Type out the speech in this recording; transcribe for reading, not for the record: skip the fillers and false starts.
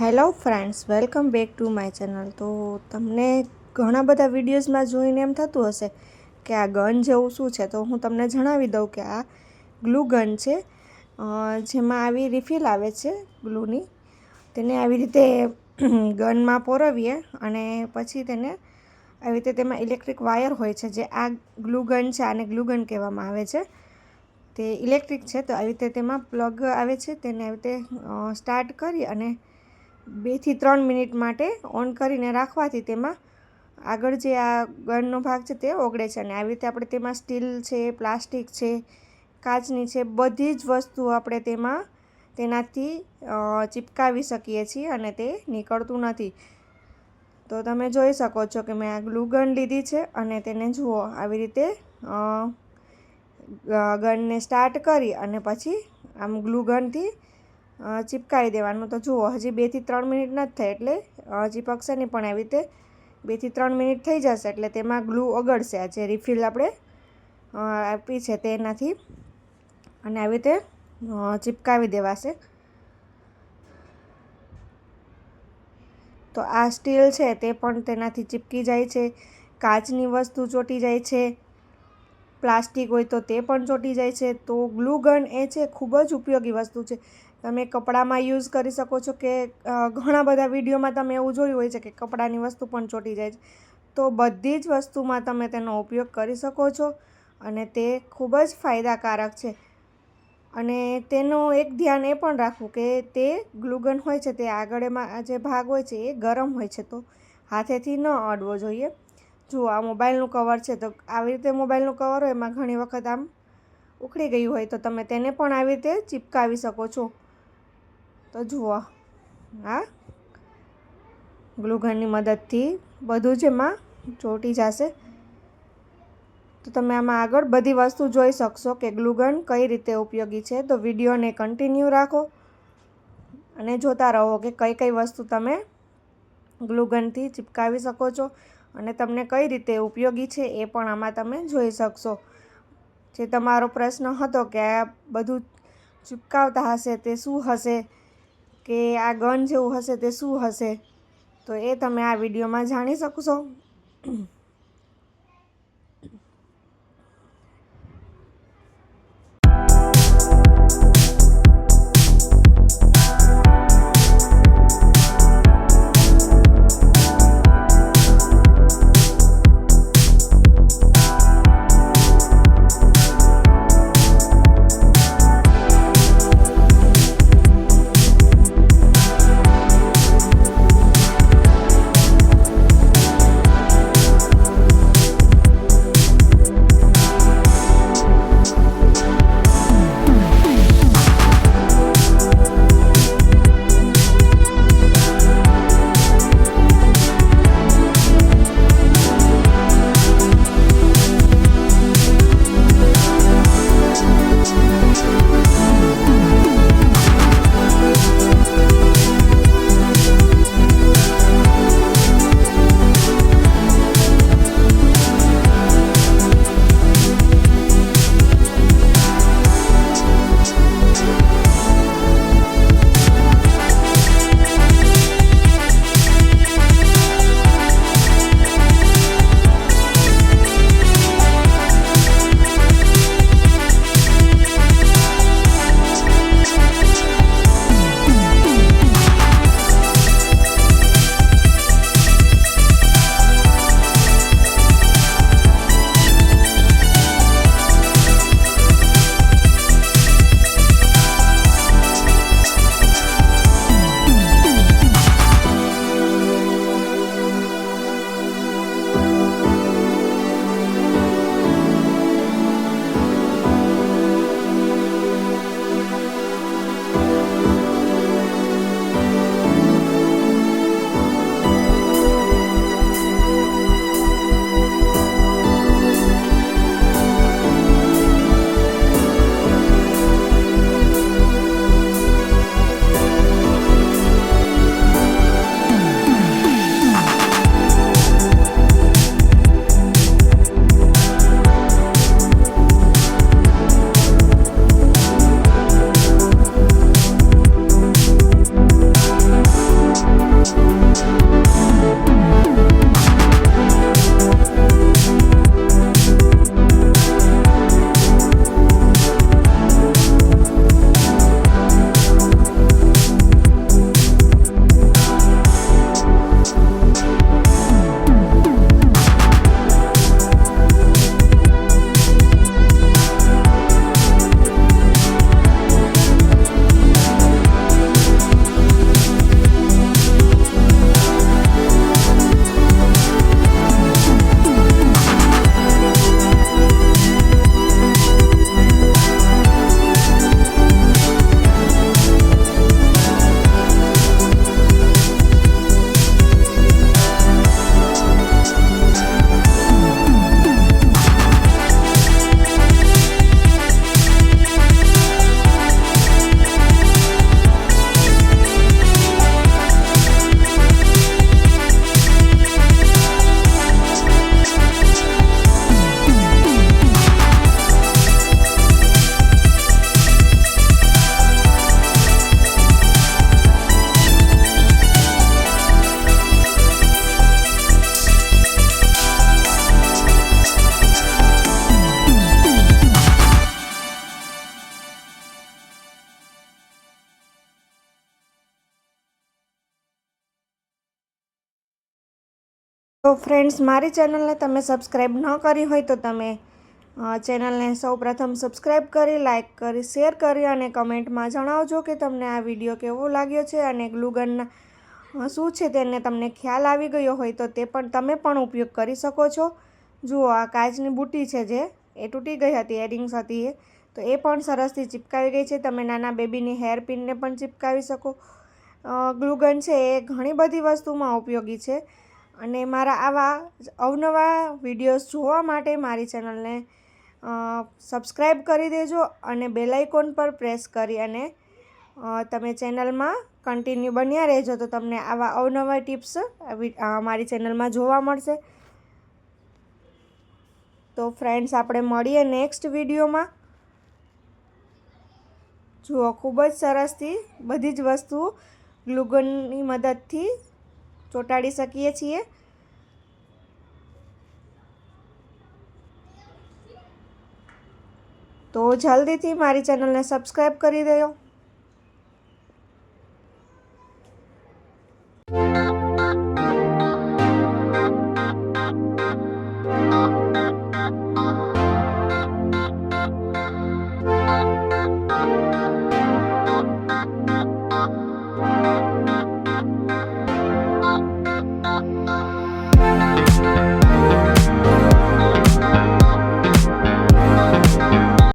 Hello friends, welcome back to my channel. તો તમને ઘણા બધા વિડીયોઝમાં જોઈને એમ થતું હશે કે આ ગન જેવું શું છે, તો હું તમને જણાવી દઉં કે આ ગ્લુ ગન છે, જેમાં આવી રિફિલ આવે છે ગ્લુની. તેને આવી રીતે ગનમાં પોરવીએ અને પછી તેને આવી રીતે તેમાં ઇલેક્ટ્રિક વાયર હોય છે, જે આ ગ્લુ ગન છે, આને ગ્લુ ગન કહેવામાં આવે છે. તે ઇલેક્ટ્રિક છે, તો આવી રીતે તેમાં પ્લગ આવે છે, તેને આવી રીતે સ્ટાર્ટ કરી અને 2 થી 3 મિનિટ માટે ઓન કરીને રાખવાથી તેમાં આગળ જે આ ગનનો ભાગ છે તે ઓગળે છે. અને આવી રીતે આપણે તેમાં સ્ટીલ છે, પ્લાસ્ટિક છે, કાચની છે, બધી જ વસ્તુ આપણે તેનાથી ચિપકાવી શકીએ છીએ અને તે નીકળતું નથી. તો તમે જોઈ શકો છો કે મેં આ ગ્લુ ગન લીધી છે અને તેને જુઓ આવી રીતે ગનને સ્ટાર્ટ કરી અને પછી આમ ગ્લુ ગનથી ચિપકાવી દેવાનું. તો જુઓ હજી 2 થી 3 મિનિટ નથી થઈ એટલે ચીપકશે નહીં, પણ આવી રીતે 2 થી 3 મિનિટ થઈ જશે એટલે તેમાં ગ્લુ ઓગળશે. આ જે રિફિલ આપણે આપી છે તેનાથી અને આવી રીતે ચિપકાવી દેવાશે. તો આ સ્ટીલ છે તે પણ તેનાથી ચીપકી જાય છે, કાચની વસ્તુ ચોંટી જાય છે, પ્લાસ્ટિક હોય તો તે પણ ચોંટી જાય છે. તો ગ્લુ ગન એ છે ખૂબ જ ઉપયોગી વસ્તુ છે. તમે કપડામાં યુઝ કરી શકો છો, કે ઘણા બધા વિડીયોમાં તમે એવું જોયું હોય છે કે કપડાની વસ્તુ પણ ચોંટી જાય છે. તો બધી જ વસ્તુમાં તમે તેનો ઉપયોગ કરી શકો છો અને તે ખૂબ જ ફાયદાકારક છે. અને તેનું એક ધ્યાન એ પણ રાખવું કે તે ગ્લુ ગન હોય છે તે આગળમાં જે ભાગ હોય છે એ ગરમ હોય છે, તો હાથેથી ન અડવો જોઈએ. જુઓ આ મોબાઈલનું કવર છે, તો આવી રીતે મોબાઈલનું કવર હોય એમાં ઘણી વખત આમ ઉખડી ગયું હોય તો તમે તેને પણ આવી રીતે ચિપકાવી શકો છો. તો જુઓ આ ગ્લુ ગનની મદદથી બધું જ એમાં ચોંટી જશે. તો તમે આમાં આગળ બધી વસ્તુ જોઈ શકશો કે ગ્લુ ગન કઈ રીતે ઉપયોગી છે. તો વિડીયોને કન્ટિન્યુ રાખો અને જોતા રહો કે કઈ કઈ વસ્તુ તમે ગ્લુ ગનથી ચિપકાવી શકો છો અને તમને કઈ રીતે ઉપયોગી છે એ પણ આમાં તમે જોઈ શકશો. જે તમારો પ્રશ્ન હતો કે આ બધું ચિપકાવતા હશે તે શું હશે, કે આ ગન જેવું હશે તે શું હશે, તો એ તમે આ વિડીયોમાં જાણી શકશો. તો ફ્રેન્ડ્સ, મારી ચેનલને તમે સબસ્ક્રાઈબ ન કરી હોય તો તમે ચેનલને સૌપ્રથમ સબસ્ક્રાઈબ કરી, લાઇક કરી, શેર કરી અને કમેન્ટમાં જણાવજો કે તમને આ વિડીયો કેવો લાગ્યો છે અને ગ્લુગનના શું છે તેને તમને ખ્યાલ આવી ગયો હોય તો તે પણ તમે પણ ઉપયોગ કરી શકો છો. જુઓ, આ કાચની બુટ્ટી છે જે એ તૂટી ગઈ હતી, એરિંગ્સ હતી એ, તો એ પણ સરસથી ચિપકાવી ગઈ છે. તમે નાના બેબીની હેર પિનને પણ ચિપકાવી શકો. ગ્લુગન છે એ ઘણી બધી વસ્તુમાં ઉપયોગી છે. અને મારા આવા અવનવા વિડીયોઝ જોવા માટે મારી ચેનલને સબસ્ક્રાઈબ કરી દેજો અને બેલ આઇકોન પર પ્રેસ કરી અને તમે ચેનલમાં કન્ટિન્યુ બન્યા રહેજો તો તમને આવા અવનવા ટિપ્સ મારી ચેનલમાં જોવા મળશે. તો ફ્રેન્ડ્સ, આપણે મળીએ નેક્સ્ટ વિડીયોમાં. જુઓ, ખૂબ જ સરસથી બધી જ વસ્તુ ગ્લુગનની મદદથી ચોંટાડી શકીએ છીએ. તો જલ્દીથી મારી ચેનલને સબસ્ક્રાઈબ કરી દેજો.